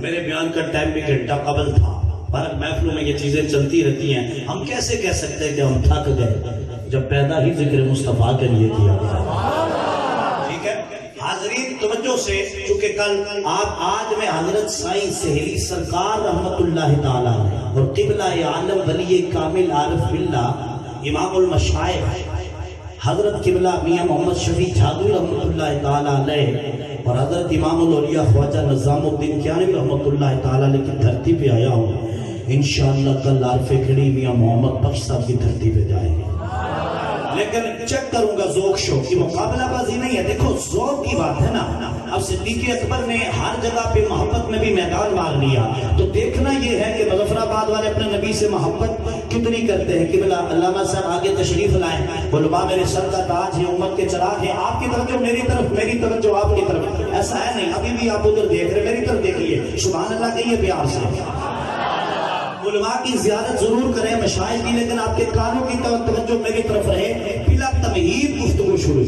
میرے بیان کا ٹائم بھی گھنٹہ قبل تھا، پر محفلوں میں یہ چیزیں چلتی رہتی ہیں، ہم کیسے کہہ سکتے ہیں کہ ہم تھک گئے جب پیدا ہی ذکر مصطفیٰ کے لیے کیا گیا۔ ٹھیک ہے حاضرین توجہ سے، چونکہ کل آج میں حضرت سائیں سہیلی سرکار رحمت اللہ تعالیٰ اور قبلہ عالم ولی کامل عارف باللہ امام المشائخ حضرت قبلہ میاں محمد شفیع جھاگوی رحمت اللہ تعالیٰ علیہ اور حضرت امام الاولیاء خواجہ نظام الدین کیانی رحمت اللہ تعالیٰ علیہ کی دھرتی پہ آیا ہوں۔ انشاءاللہ کل عارف کھڑی میاں محمد بخش صاحب کی دھرتی پہ جائیں گے، لیکن چیک کروں گا ذوق شوق کی مقابلہ بازی نہیں ہے، دیکھو ذوق کی بات ہے نا۔ اب صدیق اکبر نے ہر جگہ پہ محبت میں بھی میدان مار لیا، تو دیکھنا یہ ہے کہ مظفر آباد والے اپنے نبی سے محبت کتنی کرتے ہیں۔ قبلہ علامہ صاحب آگے تشریف لائیں، علماء میرے سر کا تاج ہے، امت کے چراغ ہیں، آپ کی توجہ میری طرف، میری توجہ آپ کی طرف، ایسا ہے نہیں ابھی بھی آپ ادھر دیکھ رہے، میری طرف دیکھیے، سبحان اللہ کہیے پیار سے۔ علماء کی زیارت ضرور کریں، مشائخ کی، لیکن آپ کے کانوں کی توجہ میری طرف رہے۔ بلا تمہید گفتگو شروع۔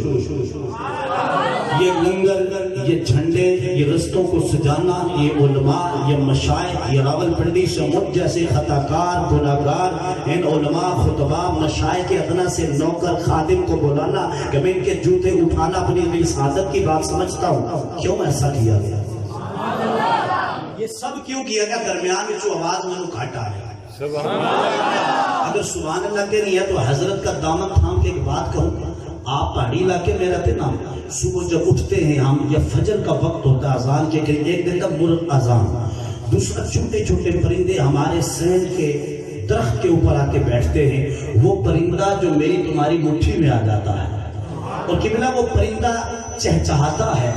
یہ لنگر، یہ جھنڈے، یہ رستوں کو سجانا، یہ علماء، یہ مشائخ، یہ راول پنڈی سے مجھ جیسے خطاکار گناہگار، ان علماء خطباء مشائخ ادنا سے نوکر خادم کو بلانا کہ میں ان کے جوتے اٹھانا اپنی سعادت کی بات سمجھتا ہوں۔ کیوں ایسا کیا گیا؟ یہ سب کیوں کیا گیا؟ درمیان میں جو آواز میں گھاٹا ہے، اگر سبحان اللہ کے لیے تو حضرت کا دامن تھام کے ایک بات کہوں، آپ پہاڑی علاقے میں رہتے نا، صبح جب اٹھتے ہیں ہم، یا فجر کا وقت ہوتا ہے اذان کے قریب، ایک دن کا مرغ اذان، دوسرا چھوٹے چھوٹے پرندے ہمارے سین کے درخت کے اوپر آ کے بیٹھتے ہیں، وہ پرندہ جو میری تمہاری مٹھی میں آ جاتا ہے، اور قبلہ وہ پرندہ چہچہاتا ہے،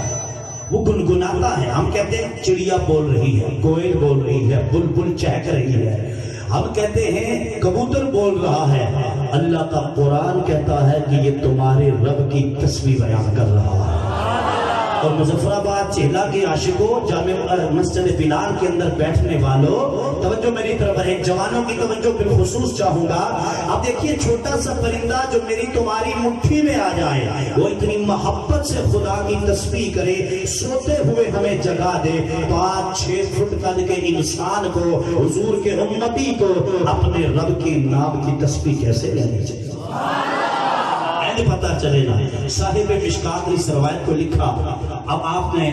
وہ گنگناتا ہے، ہم کہتے ہیں چڑیا بول رہی ہے، کوئل بول رہی ہے، بلبل چہک رہی ہے، ہم کہتے ہیں کبوتر بول رہا ہے، اللہ کا قرآن کہتا ہے کہ یہ تمہارے رب کی تسبیح بیان کر رہا ہے۔ اور مظفر آباد چہلا کے عاشقوں، جامع مسجد بلال کے اندر بیٹھنے والوں، توجہ میری طرف ہے، جوانوں کی توجہ بالخصوص چاہوں گا۔ اب دیکھیے چھوٹا سا پرندہ جو میری تمہاری مٹھی میں آ جائے، وہ اتنی محبت سے خدا کی تسبیح کرے، سوتے ہوئے ہمیں جگا دے، تو آج 6 فٹ قد کے انسان کو، حضور کے امتی کو اپنے رب کے نام کی تسبیح کیسے لینی چاہیے؟ پتہ چلے نا۔ صاحب مشکات نے اس روایت کو لکھا، اب آپ نے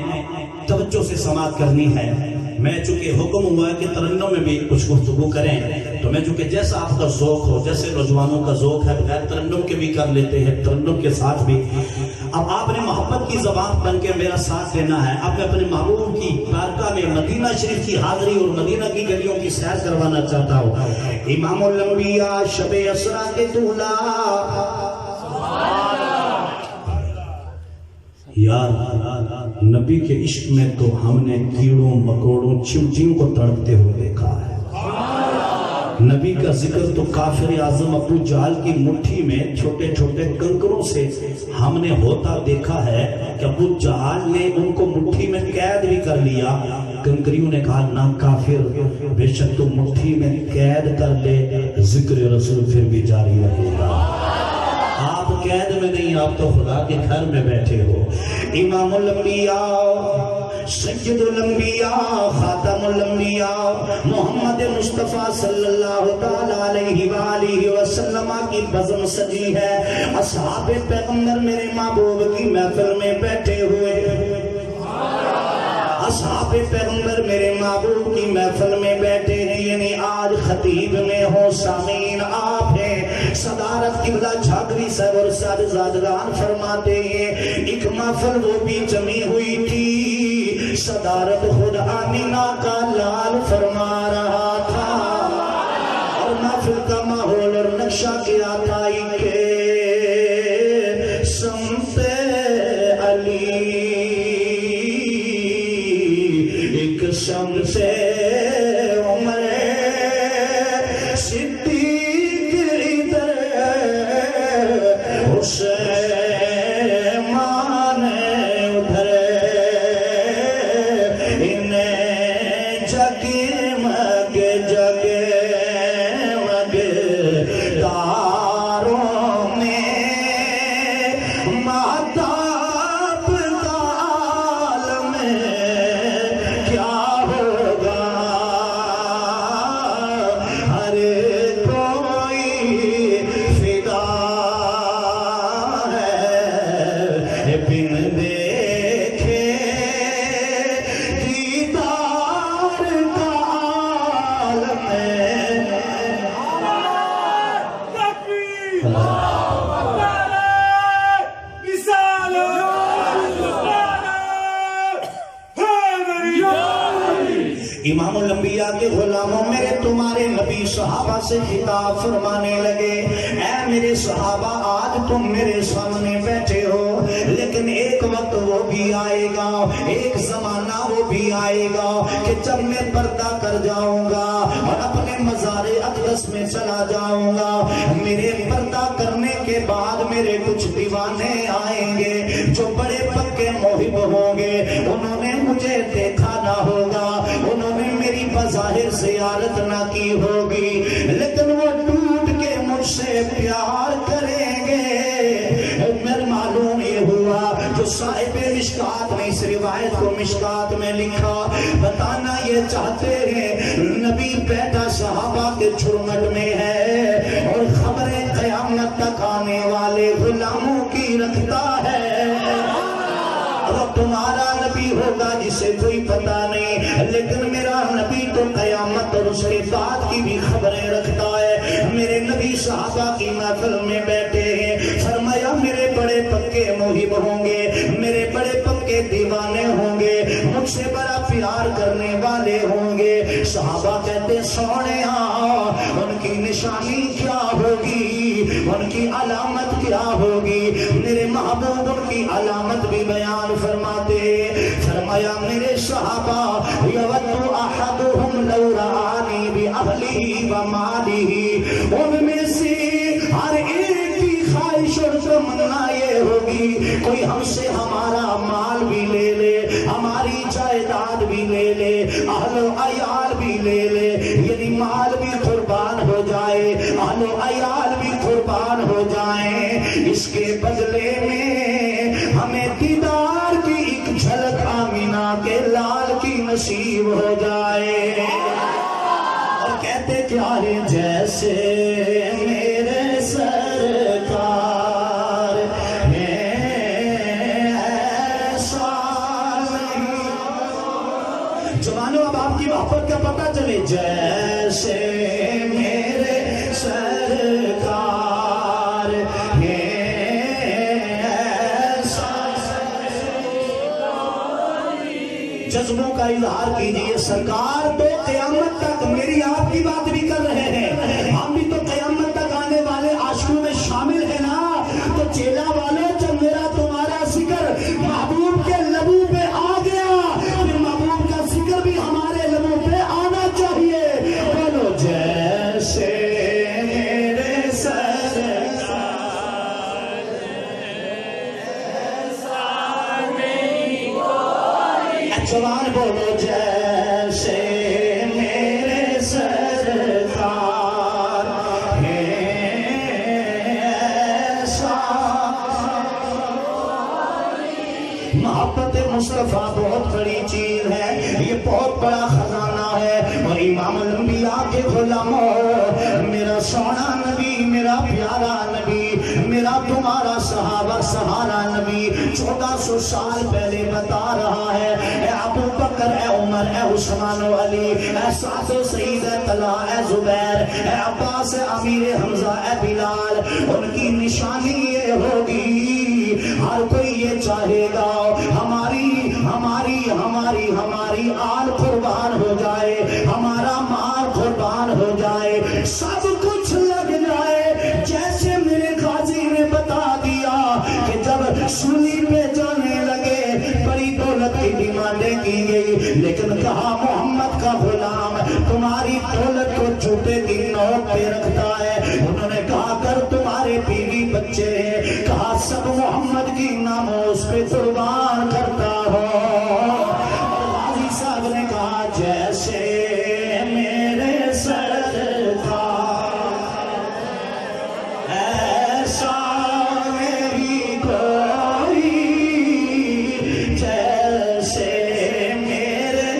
توجہ سے سماعت کرنی ہے۔ میں چونکہ حکم ہوا ہے کہ ترنم میں بھی کچھ گفتگو کریں، تو میں چونکہ جیسا آپ کا ذوق ہو، جیسے نوجوانوں کا ذوق ہے، بغیر ترنم کے بھی کر لیتے ہیں، ترنم کے ساتھ بھی۔ اب آپ نے محبت کی زبان بن کے میرا ساتھ دینا ہے۔ اب میں اپنے محبوب کی بارگاہ میں مدینہ شریف کی حاضری اور مدینہ کی گلیوں کی سیر کروانا چاہتا ہوں۔ امام الانبیاء شب اسرا کے دولا، یار نبی کے عشق میں تو ہم نے کیڑوں مکوڑوں چمٹیوں کو تڑپتے ہوئے دیکھا ہے۔ نبی کا ذکر تو کافر اعظم ابو جہل کی مٹھی میں چھوٹے چھوٹے کنکروں سے ہم نے ہوتا دیکھا ہے کہ ابو جہل نے ان کو مٹھی میں قید بھی کر لیا۔ کنکریوں نے کہا نہ کافر، بے شک تو مٹھی میں قید کر لے، ذکر رسول پھر بھی جاری رہے گا۔ آپ قید میں نہیں، آپ تو خدا کے گھر میں بیٹھے ہو۔ امام الانبیاء، سید الانبیاء، خاتم الانبیاء، محمد مصطفیٰ صلی اللہ تعالیٰ علیہ وآلہ وسلم کی بزم سجی ہے۔ اصحاب پیغمبر میرے محبوب کی محفل میں بیٹھے ہوئے، اصحاب پیغمبر میرے محبوب کی محفل میں بیٹھے ہیں، یعنی آج خطیب میں ہو، سامعین آپ ہیں۔ صدارت قبلہ جھاگری صاحب اور سادزادگان فرماتے ہیں، ایک محفل وہ بھی جمی ہوئی تھی، صدارت خود آمینہ کا لال فرما رہا تھا، اور محفل کا ماحول اور نقشہ کیا تھا کہ سمت علی، ایک شمس عمر صدیق ادھر، حسین ادھر، انہیں جگ کے غلاموں میرے تمہارے نبی صحابہ سے خطاب فرمانے لگے، اے میرے صحابہ آج تم میرے سامنے بیٹھے ہو، لیکن ایک وقت وہ بھی آئے گا، ایک زمانہ وہ بھی آئے گا کہ جب میں پردہ کر جاؤں گا اور اپنے مزار اقدس میں چلا جاؤں گا، میرے پردہ کرنے کے بعد میرے کچھ دیوانے آئیں گے جو بڑے پکے محب ہوں گے، انہوں نے مجھے دیکھا نہ ہوگا، انہوں نے میری بظاہر زیارت نہ کی ہوگی، لیکن وہ ٹوٹ کے مجھ سے پیار کریں گے۔ میرے معلوم یہ ہوا جو صاحب مشکات نے اس روایت کو مشکات میں لکھا، بتانا یہ چاہتے ہیں نبی بیٹا صحابہ کے جھرمٹ میں ہے اور خبریں قیامت تک آنے والے غلاموں کی رکھتا ہے۔ اب تمہارا نبی ہوگا جسے کوئی پتہ نہیں، لیکن میرا نبی تو قیامت اور اس کے بعد کی بھی خبریں رکھتا ہے۔ میرے نبی صحابہ کی محفل میں بیٹھے ہیں، فرمایا میرے بڑے پکے محب ہوں گے، میرے بڑے پکے دیوانے ہوں گے، مجھ سے بڑا پیار کرنے والے ہوں گے۔ صحابہ کہتے سونیا ان کی نشانی کیا ہوگی، ان کی علامت کیا ہوگی؟ میرے محبوب ان کی علامت بھی بیان فرماتے، فرمایا میرے صحابہ یود احدهم لو رآنی بأہلہ ومالہ، ان میں سے ہر ایک کی خواہش اور تمنا یہ ہوگی کوئی ہم سے ہمارا مال بھی لے لے، ہماری جائیداد بھی لے لے، اہل و عیال بھی لے لے، یعنی مال بھی قربان ہو جائے، اہل و عیال بھی قربان ہو جائیں، اس کے بدلے میں ہمیں دیدار کی ایک جھلک آمینہ کے لال کی نصیب ہو جائے۔ اور کہتے کیا ہے جیسے میرے سرکار جوانوں اب آپ کی محبت کا پتہ چلے، جیسے میرے سرکار جذبوں کا اظہار کیجئے۔ سرکار تو قیامت تک میری آپ کی بات بھی کر رہے ہیں، ہم بھی تو قیامت تک آنے والے عاشقوں میں شامل ہیں نا، تو چیلا والوں جب میرا تمہارا ذکر محبوب کے لبوں پہ آ گیا، پھر محبوب کا ذکر بھی ہمارے لبوں پہ آنا چاہیے۔ بولو جیسے میرے سرکار، جوان بولو جیسے میرے سرکار ایسا۔ محبت مصطفیٰ بہت بڑی چیز ہے، یہ بہت بڑا خزانہ ہے، اور امام الانبیاء کے غلاموں میرا سونا نبی، میرا پیارا نبی، میرا تمہارا صحابہ سہارا نبی 1400 سال پہلے بتا رہا ہے، اے ابو بکر، اے عمر، اے عثمان و علی، اے سعد و سعید، اے طلحہ، اے زبیر، اے عباس، اے امیر حمزہ، اے بلال، ان کی نشانی یہ ہوگی، ہر کوئی یہ چاہے گا ہماری ہماری ہماری ہماری آل قربان ہو جائے، ہمارا مال قربان ہو جائے، سب کچھ لگ جائے، جیسے میرے قاضی نے بتا دیا کہ جب سولی پہ جانے لگے بڑی دولت کی ڈیمانڈیں کی گئی، لیکن کہا محمد کا غلام تمہاری دولت کو جوتے کی نوک پہ رکھتا ہے، انہوں نے کہا کر تمہارے بیوی بچے ہیں، کہا سب محمد کی ناموس پہ قربان کرتا ہو۔ اور غازی صاحب نے کہا جیسے میرے سرکار ایسا میری کوئی، جیسے میرے۔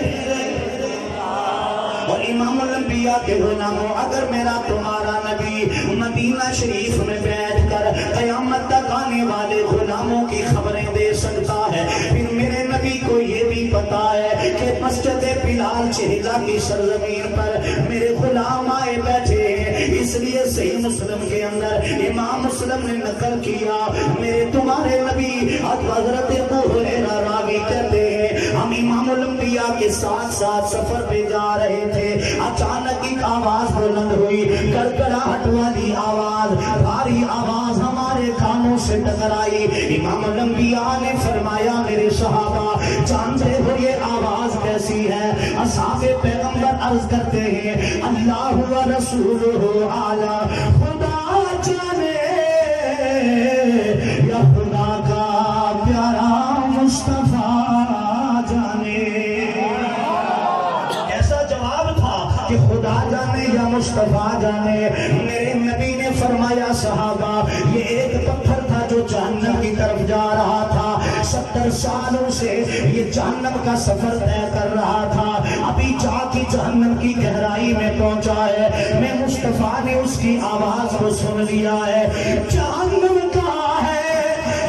اور امام الانبیاء کے غلاموں اگر میرا تمہارا نبی مدینہ شریف میں بیٹھ کر قیامت تک آنے والے غلاموں کی خبریں دے سکتا ہے، پھر میرے نبی کو یہ بھی پتا ہے کہ مسجد بلال چہلا کی سرزمین پر میرے غلام آئے بیٹھے ہیں، اس لیے صحیح مسلم کے اندر امام مسلم نے نقل کیا میرے تمہارے نبی حضرت ابو ہریرہ راوی کہتے ہیں ہم امام الانبیاء کے ساتھ ساتھ سفر پہ جا رہے تھے، اچانک ایک آواز بلند ہوئی، کڑکڑاہٹ والی آواز، بھاری آواز ہمارے کانوں سے ٹکرائی۔ امام الانبیاء نے فرمایا میرے صحابہ جانتے ہو یہ آواز کیسی ہے؟ اصحاب پیغمبر عرض کرتے ہیں اللہ و رسولہ اعلی، خدا جانے یا خدا کا پیارا مصطفیٰ جانے۔ کیسا جواب تھا کہ خدا جانے یا مصطفیٰ جانے۔ میرے نبی نے فرمایا صحابہ یہ ایک پتھر تھا جو جہنم کی طرف جا رہا تھا، 70 سالوں سے یہ جہنم کا سفر طے کر رہا تھا، ابھی جا کے جہنم کی گہرائی میں پہنچا ہے، میں مصطفیٰ نے اس کی آواز کو سن لیا ہے۔ جہنم کہاں ہے؟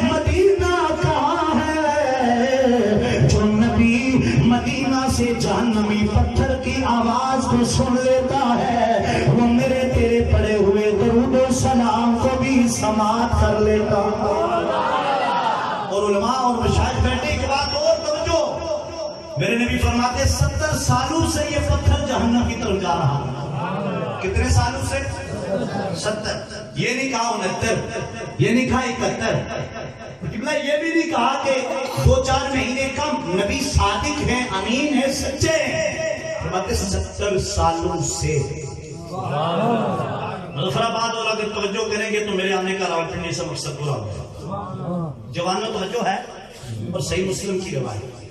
مدینہ کہاں ہے؟ جو نبی مدینہ سے جہنمی پتھر کی آواز کو سن لیتا ہے وہ میرے تیرے پڑے ہوئے درود و سلام کو بھی سماعت کر لیتا۔ اور علماء اور مشائخ بیٹھنے کے بعد اور توجہ، میرے نبی فرماتے 70 سالوں سے یہ پتھر جہنم کی طرف جا رہا۔ کتنے سالوں سے؟ 70۔ یہ نہیں کہا 69، یہ نہیں کہا 71، یہ بھی نہیں کہا کہ 2-4 مہینے کم۔ نبی صادق ہیں، امین ہیں، سچے ہیں، فرماتے 70 سالوں سے۔ مظفرآباد والا اگر توجہ کریں گے تو میرے آنے کا راولپنڈی سے مقصد پورا ہوگا۔ جوانوں توجہ ہے، اور صحیح مسلم کی روایت،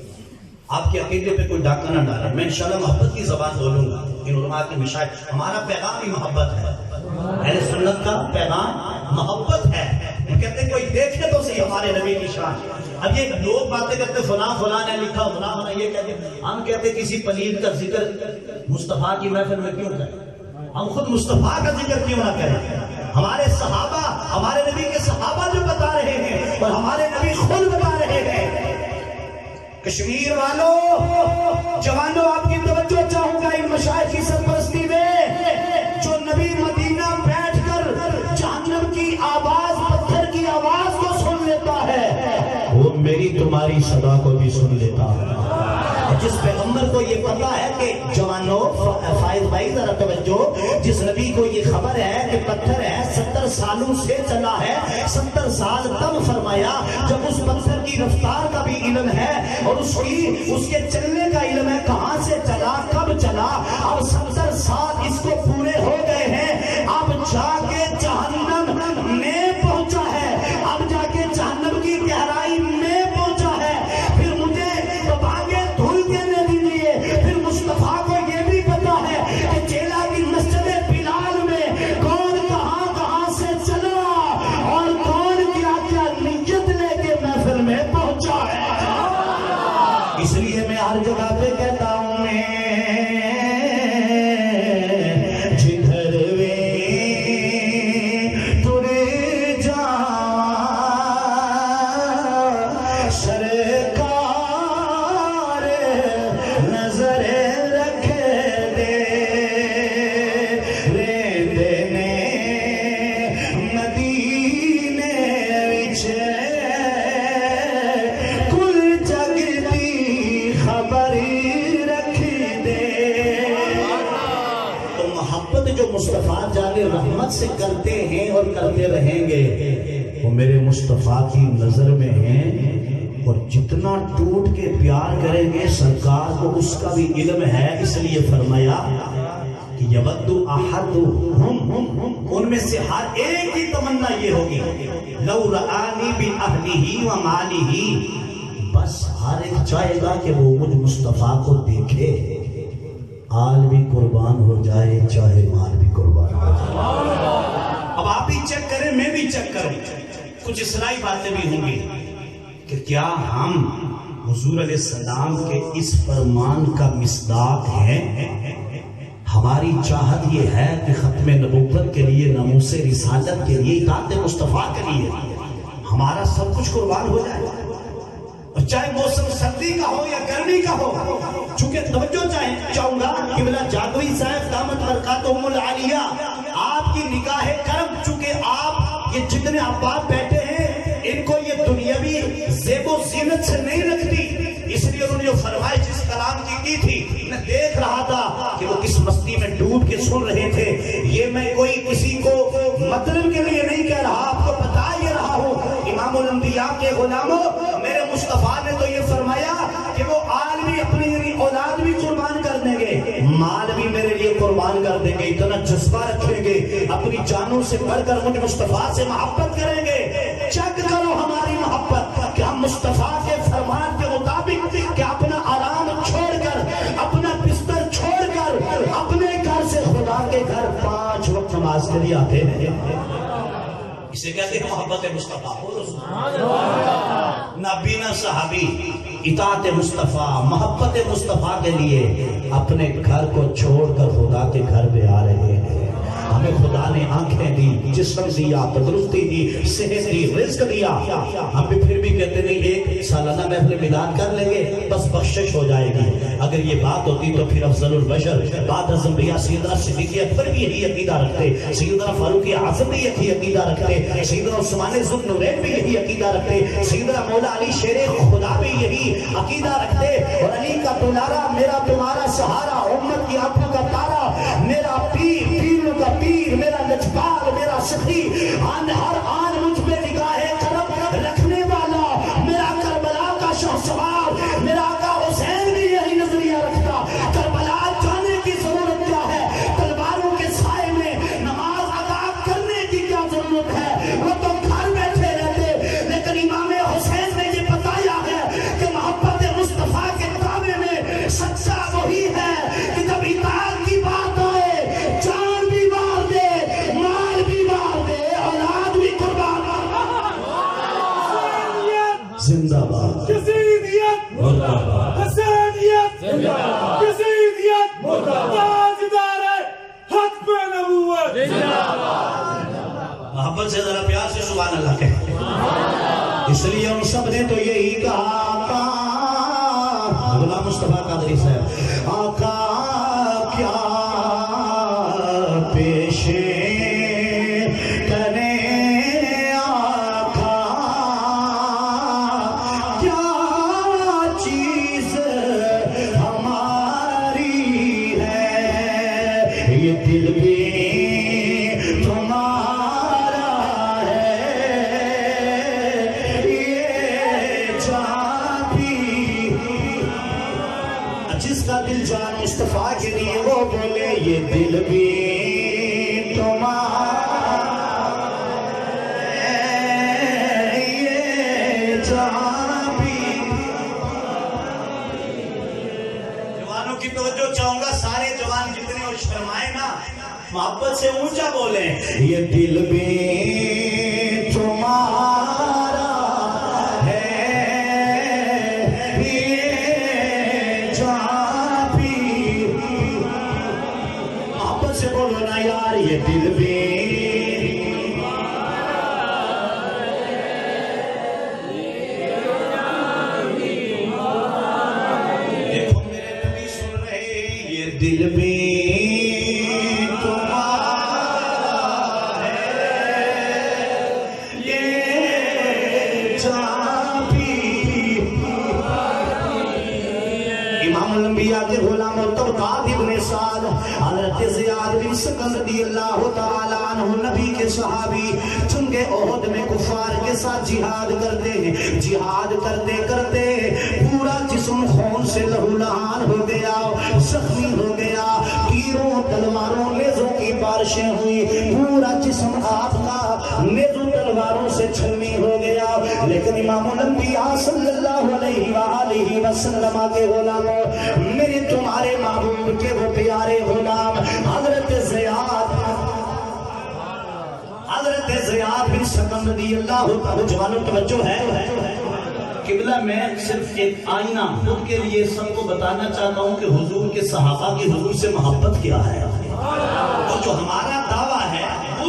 آپ کے عقیدے پہ کوئی ڈاکہ نہ ڈالے، میں انشاءاللہ محبت کی زبان بولوں گا۔ ان علماء کی مشاہد، ہمارا پیغام ہی محبت ہے، اہل سنت کا پیغام محبت ہے۔ وہ کہتے ہیں کوئی دیکھے تو صحیح ہمارے نبی کی شان۔ اب یہ لوگ باتیں کرتے فلاں فلاں نے لکھا، فلاں فلاں یہ کہتے، ہم کہتے کسی پلید کا ذکر مصطفیٰ کی محفل میں کیوں کریں؟ ہم خود مصطفیٰ کا ذکر کیوں نہ کریں؟ ہمارے صحابہ، ہمارے نبی کے صحابہ جو بتا رہے ہیں اور ہمارے نبی خود بتا رہے ہیں۔ کشمیر والوں، جوانوں، آپ کی توجہ چاہوں گا ان مشائخ کی سرپرستی میں، جو نبی مدینہ بیٹھ کر جہنم کی آواز، پتھر کی آواز کو سن لیتا ہے وہ میری تمہاری صدا کو بھی سن لیتا ہے۔ جس پیغمبر کو یہ پتا ہے کہ جوانوں، فائز بھائی ذرا توجہ، جس نبی کو یہ خبر ہے کہ پتھر ہے 70 سالوں سے چلا ہے، 70 سال تب فرمایا جب اس پتھر کی رفتار کا بھی علم ہے اور اس کے چلنے کا علم ہے، کہاں سے چلا، کب چلا۔ اب 70 سال اس کو پورے ہو گئے ہیں، اب جا کے جہنم میں پہنچا ہے، اب جا کے جہنم کی گہرائی میں پہنچا ہے۔ پھر مجھے آگے دھول دینے دیجیے، پھر مصطفیٰ کو یہ بھی پتا ہے کہ چیلا کی مسجد بلال میں کون کہاں کہاں سے چلا اور کون کیا کیا نیت لے کے محفل میں پہنچا ہے۔ اس لیے میں ہر جگہ پہ کہتا ہوں میں جدھر وے ترے جا سرکار نظر رکھ دے رے دینے مدینے وچ کل جگ دی خبر رکھ دے۔ تو محبت جو مصطفیٰ جان رحمت سے کرتے ہیں اور کرتے رہیں گے وہ میرے مصطفیٰ کی نظر میں ہیں، اور جتنا ٹوٹ کے پیار کریں گے سرکار کو اس کا بھی علم ہے۔ اس لیے فرمایا کہ یود احدہم، ان میں سے ہر ایک کی تمنا یہ ہوگی لو رآنی بأہلہ و مالہ، بس ہر ایک چاہے گا کہ وہ مجھ مصطفیٰ کو دیکھے، آل بھی قربان ہو جائے چاہے مال بھی قربان ہو جائے۔ اب آپ بھی چیک کریں، میں بھی چیک کروں، کچھ اصلاحی باتیں بھی ہوں گی کہ کیا ہم حضور علیہ السلام کے اس فرمان کا مصداق ہیں؟ ہماری چاہت یہ ہے کہ ختم نبوت کے لیے، ناموس رسالت کے لیے، اطاعت مصطفیٰ کے لیے ہمارا سب کچھ قربان ہو جائے، اور چاہے موسم سردی کا ہو یا گرمی کا ہو، چونکہ توجہ چاہوں گا قبلہ جاگوی صاحب دامت برکاتہم العالیہ آپ کی نگاہ کرم، چونکہ آپ یہ جتنے احباب بیٹھے ہیں ان کو یہ دنیاوی زیب و زینت سے نہیں رکھتی، اس لیے انہوں نے جو فرمائش جس کلام کی تھی میں دیکھ رہا تھا کہ وہ کس مستی میں ڈوب کے سن رہے تھے۔ یہ میں کوئی کسی کو مطلب کے لیے نہیں کہہ رہا، آپ کو بتا یہ رہا ہوں امام الانبیاء کے غلاموں، میرے مصطفیٰ نے تو یہ فرمایا کہ وہ آل بھی اپنی اولاد بھی قربان کر دیں گے، مال بھی میرے لیے قربان کر دیں گے، اتنا جذبہ رکھیں گے، اپنی جانوں سے بڑھ کر مجھ مصطفیٰ سے محبت کریں گے۔ چیک کرو ہماری محبت کہ ہم مصطفیٰ کے فرمان کے مطابق کہ اپنا آرام چھوڑ کر، اپنا بستر چھوڑ کر اپنے گھر سے خدا کے گھر 5 وقت نماز کے لیے آتے ہیں۔ اسے کہتے ہیں محبت مصطفیٰ۔ نبی نہ صحابی، اطاعت مصطفیٰ، محبت مصطفیٰ کے لیے اپنے گھر کو چھوڑ کر خدا کے گھر پہ آ رہے ہیں۔ ہمیں خدا نے آنکھیں دی، جسم دیا، تندرستی دی، صحت دی، رزق دیا، ہم بھی پھر بھی کہتے نہیں ایک سالانہ محفل میلاد کر لیں گے بس بخشش ہو جائے گی۔ اگر یہ بات ہوتی تو پھر افضل البشر بعد از انبیاء سیدنا صدیق اکبر بھی یہی عقیدہ رکھتے، سیدنا فاروق اعظم بھی یہی عقیدہ رکھتے، سیدنا عثمان ذو النورین بھی یہی عقیدہ رکھتے، سیدنا مولا علی شیر خدا بھی یہی عقیدہ رکھتے۔ اور علی کا دلارا میرا تمہارا سہارا، امت کی آنکھوں کا تارا، میرا پیر، پیروں کا پیر، میرا لجپال، میرا سخی، ہر آن مجھ پہ نگاہ کرم رکھنے والا، میرا کربلا کا شہسوار، میرا آقا حسین بھی یہی نظریہ رکھتا۔ کربلا جانے کی ضرورت کیا ہے؟ تلواروں کے سائے میں نماز ادا کرنے کی کیا ضرورت ہے؟ وہ تو گھر بیٹھے رہتے، لیکن امام حسین نے یہ بتایا ہے کہ محبت مصطفیٰ کے دعوے میں سچا وہی ہے کہ جب اطاعت کی بات آئے جان بھی مار دے، مال بھی مار دے، اولاد بھی قربان۔ زندہ باد یزیدیت مردہ، حسینیت یزیدیت تاجدار حق پہ نبوت۔ محبت سے ذرا پیار سے سبحان اللہ کہے، اس لیے ہم سب نے تو یہی کہا آقا، غلام مصطفیٰ قادری صاحب، آقا کیا پیشے کریں، آقا کیا چیز ہماری ہے، یہ دل بھی تمہارا ہے، یہ جان بھی، جس کا دل جان مصطفیٰ کے لیے وہ بولے یہ دل بھی تمہارا ہے، یہ جان بھی۔ جوانوں کی توجہ چاہوں گا، سارے جوان جتنے اور شرمائے نا محبت سے اونچا بولیں، یہ دل بھی تمہارا ہے، یہ جان بھی۔ محبت سے بولو نا یار، یہ دل بھی دیکھو میرے نبی سن رہے، یہ دل بھی کے غلام الطبقات ابن سعد حضرت زیاد بن سکن رضی اللہ تعالیٰ عنہ نبی کے صحابی جنگ احد میں کفار کے ساتھ جہاد کرتے ہیں، جہاد کرتے کرتے پورا جسم خون سے لہو لہان ہو گیا، زخمی ہو گیا، تیروں تلواروں نیزوں کی بارشیں ہوئی، پورا جسم آپ کا نیزوں تلواروں سے چھلنی ہو گیا، لیکن امام الانبیاء صلی اللہ علیہ وآلہ وسلم کے غلاموں، میرے تمہارے محبوب کے وہ پیارے غلام حضرت زیاد بن سکن رضی اللہ تعالیٰ، جوانوں توجہ ہے، قبلہ میں صرف ایک آئینہ خود کے لیے سب کو بتانا چاہتا ہوں کہ حضور کے صحابہ کی حضور سے محبت کیا ہے، اور جو ہمارا دعویٰ ہے وہ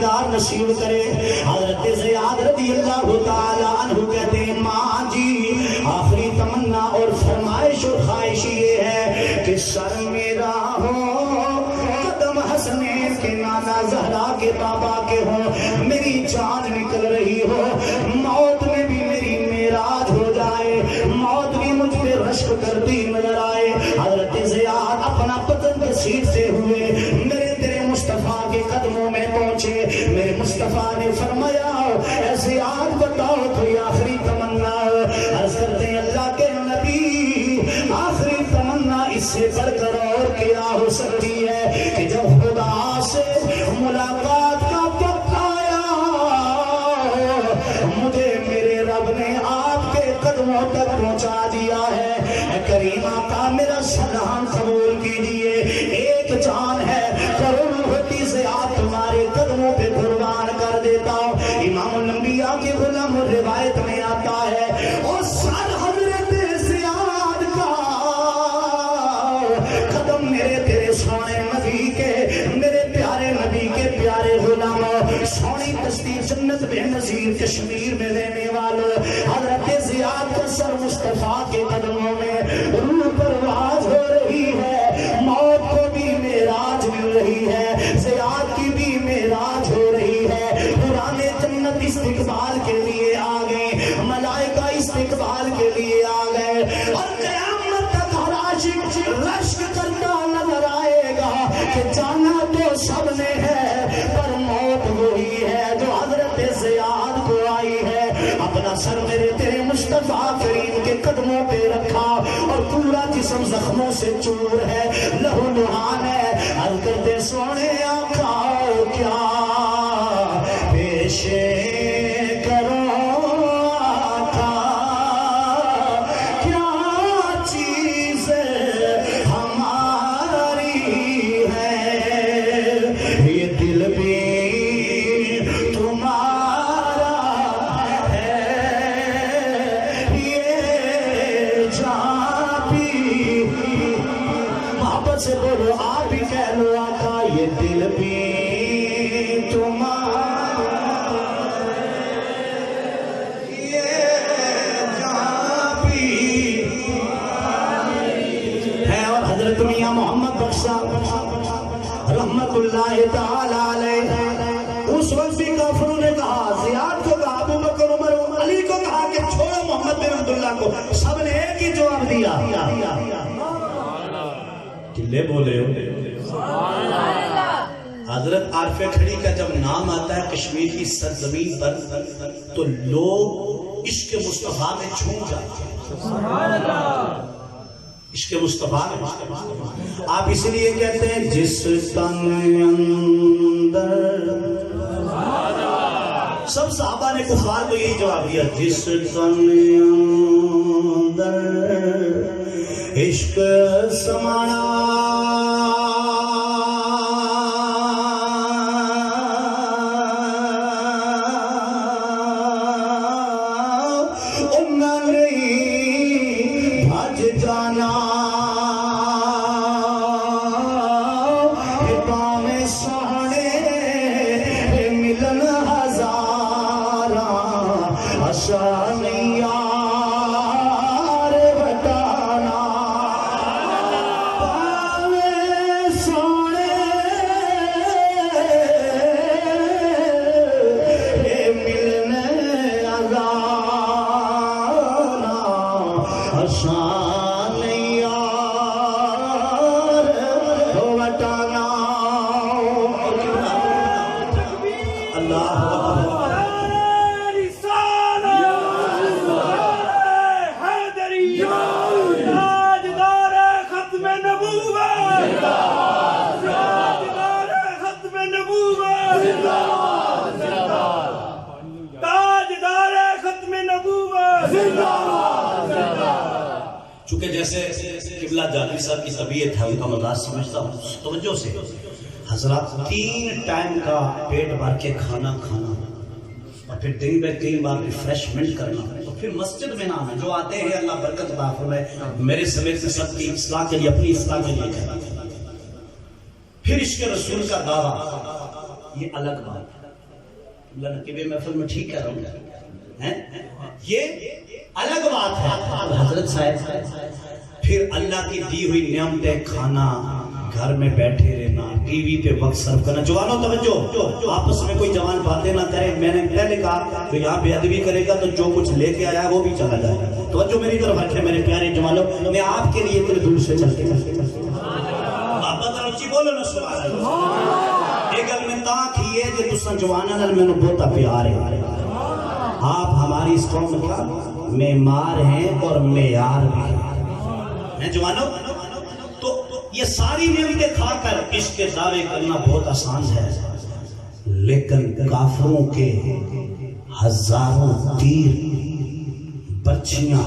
دیدار نصیب کرے۔ حضرت زیاد رضی اللہ تعالیٰ عنہ کہتے ہیں ماں جی آخری تمنا اور فرمائش اور خواہش یہ ہے کہ سر میرا ہو، قدم حسنین کے نانا زہرا کے بابا کے ہو، میری جان نکل رہی ہو، موت میں بھی میری معراج ہو جائے، موت بھی مجھ پہ رشک کرتی نظر آئے۔ حضرت زیاد اپنا بدن گھسیٹتے ہوئے میرے تیرے مصطفیٰ کے قدموں میں پہنچے۔ میرے مصطفیٰ نے فرمایا اے زیاد بتاؤ کوئی آخری تمنا؟ عرض کرتے ہیں اللہ کے نبی آخری تمنا اس سے بڑھ کر اور کیا ہو سکتی ہے کہ جب خدا سے ملاقات کا وقت آیا مجھے میرے رب نے آپ کے قدموں تک پہنچا دیا ہے۔ کریم آقا میرا سلام قبول کیجئے، ایک جان ہے کروڑوں ہوتی سے آپ تمہارے قدموں پہ قربان کر دیتا ہوں۔ امام الانبیاء کے غلام روایت میں آتا ہے اور سر حضرت زیاد کا قدم میرے تیرے سونے نبی کے، میرے پیارے نبی کے پیارے غلاموں، سونی کشتی جنت بے نظیر کشمیر میں رہنے والوں، حضرت زیاد کا سر مصطفیٰ کے قدموں میں، روح پرواز ہو رہی ہے، موت کو بھی معراج مل رہی ہے، زیاد کی بھی معراج ہو رہی ہے۔ قرآن جنت استقبال کے لیے آ گئے، ملائکہ استقبال کے لیے آ گئے، اور قیامت تک ہر عاشق رشک کرتا نظر آئے گا کہ جانا تو سب نے ہے پر موت وہی ہے جو حضرت زیاد کو آئی ہے۔ اپنا سر میرے تیرے مصطفیٰ کریم کے قدموں پہ رکھا اور پورا جسم زخموں سے چور ہے، لہو لہان ہے۔ عرض کرتے سونے آقا کیا پیش کرو آقا، کیا چیز ہماری ہے، یہ دل بھی تمہارا ہے، یہ جان بھی، محبت سے بولو آپ بھی کہہ لو آقا یہ دل بھی تمہارا ہے۔ اور حضرت میاں محمد بخش رحمت اللہ تعالی علیہ اس وقت بھی کافروں نے کہا، زیاد کو کہا، ابو بکر عمر علی کو کہا کہ چھوڑو محمد بن عبداللہ کو، سب نے ایک ہی جواب دیا۔ کلے بولے ہو حضرت عارف کھڑی کا جب نام آتا ہے کشمیر کی سرزمین پر تو لوگ عشق مصطفیٰ میں جھوم جاتے ہیں، عشق مصطفیٰ میں۔ آپ اس لیے کہتے ہیں جس تن اندر، سب صحابہ نے کفار کو یہی جواب دیا، جس تن اندر عشق سمانا چونکہ جیسے قبلہ جعفری صاحب کی طبیعت ہے ان کا مزاج سمجھتا ہوں توجہ سے حضرات 3 ٹائم کا پیٹ بھر کے کھانا کھانا اور پھر دن میں 3 بار ریفریشمنٹ کرنا اور پھر مسجد میں نہ جو آتے ہیں اللہ برکت عطا فرمائے میرے سمیت سب کی اصلاح کے لیے اپنی اصلاح کے لیے پھر عشق رسول کا دعویٰ یہ الگ بات ہے اللہ نقیب محفل میں ٹھیک کہہ رہا ہوں ہیں؟ یہ الگ بات ہے حضرت صاحب. پھر اللہ کی دی ہوئی نعمتیں کھانا، گھر میں بیٹھے رہنا، ٹی وی پہ وقت صرف کرنا. جوانوں توجہ، آپس میں کوئی جوان باتیں نہ کرے. میں نے پہلے کہا کہ یہاں بے ادبی کرے گا تو جو کچھ لے کے آیا وہ بھی چلا جائے گا. توجہ میری طرف رکھے میرے پیارے جوانوں. میں آپ کے لیے اتنے دور سے چلتے بولو نا سبحان اللہ. یہ گل میں تاں کی ہے کہ تساں جواناں نال مینوں بہت پیار ہے. آپ ہماری اس قوم کا معمار ہیں اور معیار بھی ہیں جوانوں. تو یہ ساری نعمتیں کھا کر عشق کے دعوے کرنا بہت آسان ہے، لیکن کافروں کے ہزاروں تیر، برچیاں،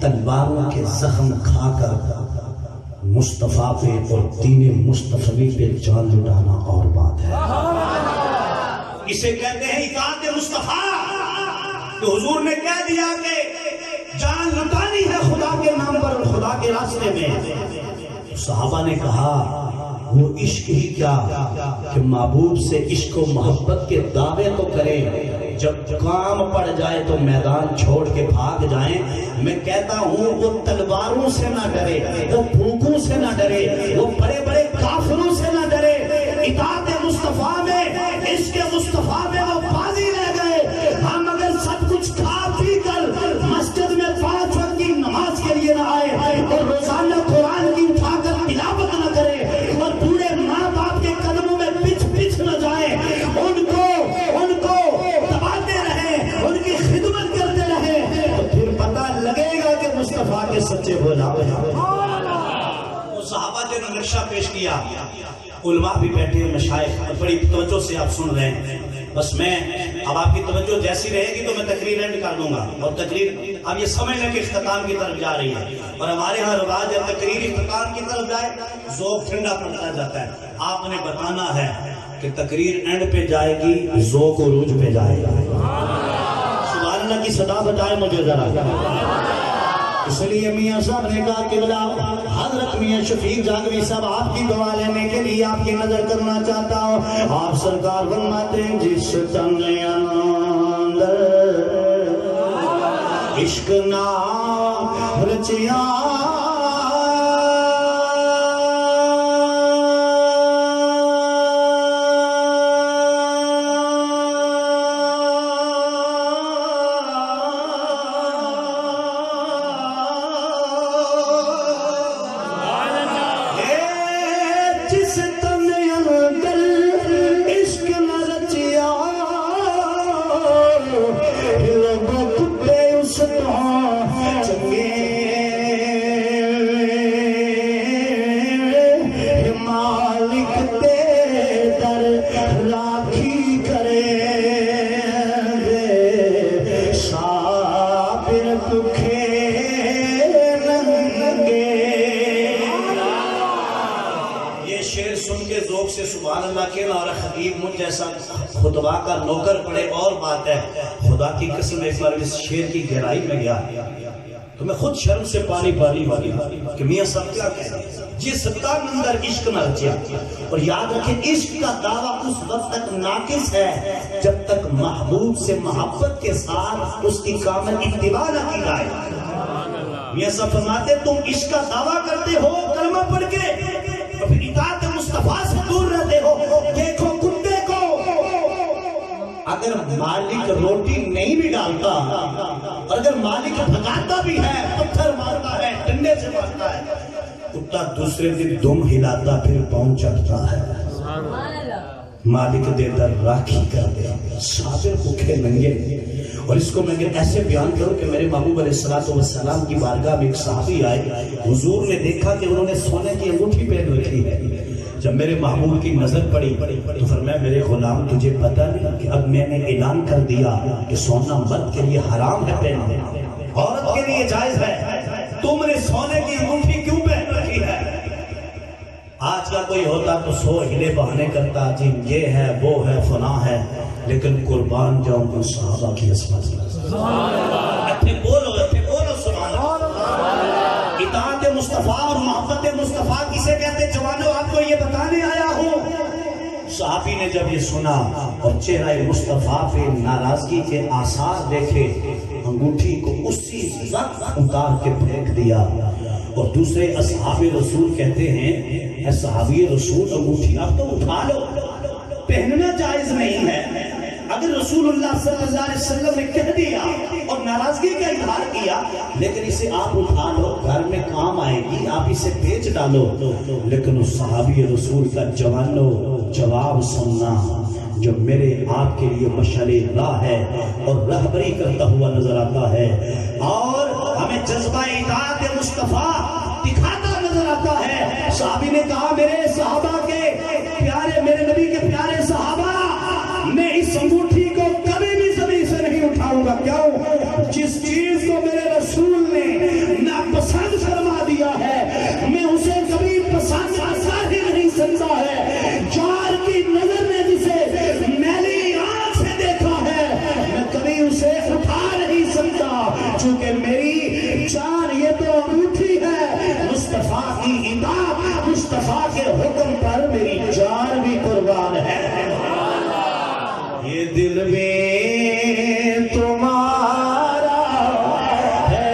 تلواروں کے زخم کھا کر مصطفیٰ پہ اور دین مصطفی پہ جان لٹانا اور بات ہے. اسے کہتے ہیں اطاعت مصطفیٰ. تو حضور نے کہہ دیا کہ جان لٹانی ہے خدا کے نام پر اور خدا کے راستے میں. صحابہ نے کہا وہ عشق ہی کیا کہ محبوب سے عشق و محبت کے دعوے تو کرے، جب کام پڑ جائے تو میدان چھوڑ کے بھاگ جائیں. میں کہتا ہوں وہ تلواروں سے نہ ڈرے، وہ بھوکوں سے نہ ڈرے، وہ بڑے بڑے کافروں سے نہ ڈرے. اطاعت مصطفیٰ میں، عشق مصطفیٰ میں وہ بازی رہ گئے. ہم اگر سب کچھ کھا پی کر مسجد میں 5 وقت کی نماز کے لیے نہ آئے اور روزانہ قرآن کی اٹھا کر تلاوت نہ کرے اور پورے ماں باپ کے قدموں میں پچھ نہ جائے، ان کو دباتے رہے، ان کی خدمت کرتے رہے، تو پھر پتہ لگے گا کہ مصطفیٰ کے سچے بولا. وہ صحابہ نے نقشہ پیش کیا. علماء بھی بیٹھے ہیں، مشائخ بڑی توجہ سے آپ سن رہے ہیں. بس میں اب آپ کی توجہ جیسی رہے گی تو میں تقریر اینڈ کر دوں گا، اور تقریر اب یہ سمجھنے کے اختتام کی طرف جا رہی ہے. اور ہمارے ہاں رواج ہے تقریر اختتام کی طرف جائے ذوق ٹھنڈا پڑتا جاتا ہے. آپ نے بتانا ہے کہ تقریر اینڈ پہ جائے گی، ذوق عروج پہ جائے گا. سبحان اللہ کی صدا بتائے مجھے ذرا. اس لیے میاں صاحب نے کہا قبلہ حضرت میاں شفیق جانگوی صاحب آپ کی دعا لینے کے لیے آپ کی نظر کرنا چاہتا ہوں. آپ سرکار فرماتے ہیں جس تن اندر عشق نہ رچیا خطبہ کا نوکر پڑے اور بات ہے. خدا کی قسم ایک بار اس شعر کی گہرائی میں گیا تو میں خود شرم سے پانی والی کہ میاں صاحب کیا کہہ رہے ہیں. جس تن اندر عشق نہ رچیا. اور یاد رکھیں عشق کا دعویٰ اس وقت تک ناقص ہے جب تک محبوب سے محبت کے ساتھ اس کی کامل اتباع نہ کی جائے. میاں صاحب فرماتے تم عشق کا دعویٰ کرتے ہو کلمہ پڑھ کے اور پھر اطاعت مصطفیٰ سے دور رہتے ہو. دیکھو کتے کو اگر مالک روٹی نہیں بھی ڈالتا اور اگر مالک بھگاتا بھی ہے، پتھر مارتا ہے، ڈنڈے سے مارتا ہے، کتا دوسرے دن دم ہلاتا پھر پاؤں چڑھتا ہے. مالک دے در راکھی کر دے صابر بھوکے ننگے. اور اس کو میں ایسے بیان کروں کہ میرے محبوب علیہ السلام کی بارگاہ میں ایک صحابی آئے. حضور نے دیکھا کہ انہوں نے سونے کی انگوٹھی پہن رکھی ہے. جب میرے محبوب کی نظر پڑی تو فرمایا میرے غلام تجھے پتہ نہیں کہ اب میں نے اعلان کر دیا کہ سونا مرد کے لیے حرام ہے پہننا، عورت کے لیے جائز ہے. تم نے سونے کی انگوٹھی کیوں پہن رکھی ہے؟ آج کا کوئی ہوتا تو 100 ہلے بہانے کرتا، جی یہ ہے وہ ہے فلاں ہے، لیکن قربان جاؤں گا صحابہ کی عصمت. بولو سبحان اللہ. اطاعت مصطفیٰ اور محبت مصطفیٰ کسے کہتے؟ جوانوں آپ کو یہ بتانے آیا ہوں صحابی نے جب یہ سنا اور چہرہ مصطفیٰ پہ ناراضگی کے آثار دیکھے، انگوٹھی کو اسی وقت اتار کے پھینک دیا. اور دوسرے اصحاب رسول کہتے ہیں اے صحابی رسول انگوٹھی اب تو اٹھا لو، پہننا جائز نہیں ہے. اگر رسول اللہ صلی اللہ علیہ وسلم نے کہہ دیا اور ناراضگی کا اظہار کیا، لیکن اسے آپ اٹھا لو، گھر میں کام آئے گی، آپ اسے بیچ ڈالو. لیکن اس صحابی رسول کا جوانو جواب سننا جو میرے آپ کے لیے مشعل راہ ہے اور رہبری کرتا ہوا نظر آتا ہے اور ہمیں جذبہ اطاعت مصطفیٰ دکھاتا نظر آتا ہے. صحابی نے کہا میرے صحابہ کے پیارے، میرے نبی کے پیارے صحابہ، میں اس انگوٹھی کو کبھی بھی زمین سے نہیں اٹھاؤں گا. کیوں؟ جس چیز کو میرے رسول نے ناپسند فرما دیا ہے میں اسے کبھی پسند کر ہی نہیں سکتا ہے. چار کی نظر نے جسے میلی آنکھ سے دیکھا ہے میں کبھی اسے اٹھا نہیں سکتا، چونکہ میری جان یہ تو انگوٹھی ہے. مصطفیٰ کی اطاعت، مصطفیٰ کے حکم پر میری جان بھی قربان ہے. یہ دل میں تمہارا ہے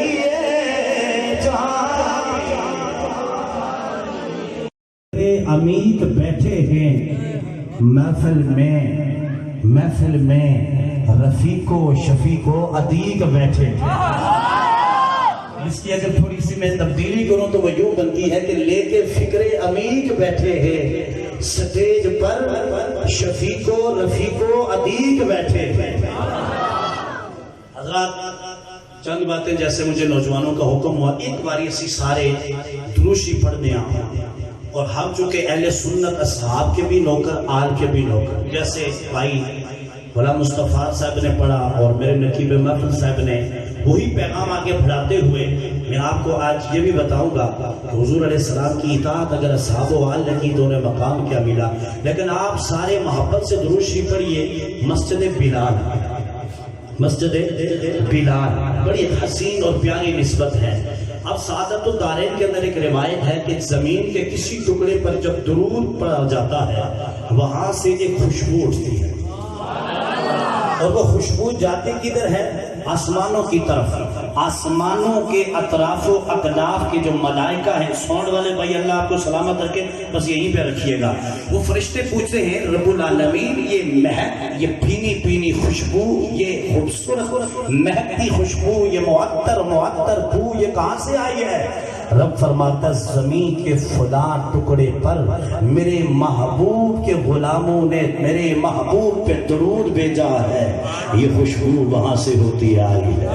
یہ جان. امیت بیٹھے ہیں محفل میں رفیق و شفیق و عتیق بیٹھے ہیں. اس کی اگر تھوڑی سی میں تبدیلی کروں تو وہ یوں بنتی ہے کہ لے کے فکر عمیق بیٹھے ہیں سٹیج پر شفیق و رفیق و عتیق بیٹھے ہیں. حضرات چند باتیں جیسے مجھے نوجوانوں کا حکم ہوا ایک باری اسی سارے دروشی پڑھنے آئے اور ہم چونکہ اہل سنت اصحاب کے بھی نوکر آل کے بھی نوکر، جیسے بھائی غلام مصطفیٰ صاحب نے پڑھا اور میرے نقیب محفل صاحب نے وہی پیغام آگے بڑھاتے ہوئے میں آپ کو آج یہ بھی بتاؤں گا کہ حضور علیہ السلام کی اطاعت اگر اصحاب و آل نے کی تو انہیں مقام کیا ملا. لیکن آپ سارے محبت سے درود شریف پڑھیے. مسجد بلال بڑی حسین اور پیاری نسبت ہے. اب سعادت الدارین کے اندر ایک روایت ہے کہ زمین کے کسی ٹکڑے پر جب درود پڑا جاتا ہے وہاں سے ایک خوشبو اٹھتی ہے اور وہ خوشبو جاتی کدھر ہے؟ آسمانوں کی طرف. آسمانوں کے اطراف و اکناف کے جو ملائکہ ہیں، سونڈ والے بھائی اللہ آپ کو سلامت رکھے، بس یہیں پہ رکھیے گا. وہ فرشتے پوچھتے ہیں رب العالمین یہ مہک، یہ پینی پینی خوشبو، یہ خوبصورت مہکتی خوشبو، یہ معطر بو یہ کہاں سے آئی ہے؟ رب فرماتا زمین کے فلاں ٹکڑے پر میرے محبوب کے غلاموں نے میرے محبوب پہ درود بھیجا ہے، یہ خوشبو وہاں سے ہوتی آئی ہے.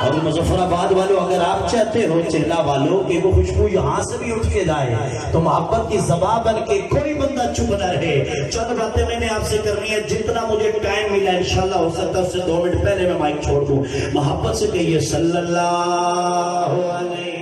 اور مظفر آباد والوں اگر آپ چاہتے ہو چلا والوں کہ وہ خوشبو یہاں سے بھی اٹھ کے جائے تو محبت کی زبان بن کے کوئی بندہ چپ نہ رہے. چند باتیں میں نے آپ سے کرنی ہے، جتنا مجھے ٹائم ملا انشاءاللہ ہو سکتا ہے اس سے 2 منٹ پہلے میں مائک چھوڑ دوں. محبت سے کہیے صلی اللہ علیہ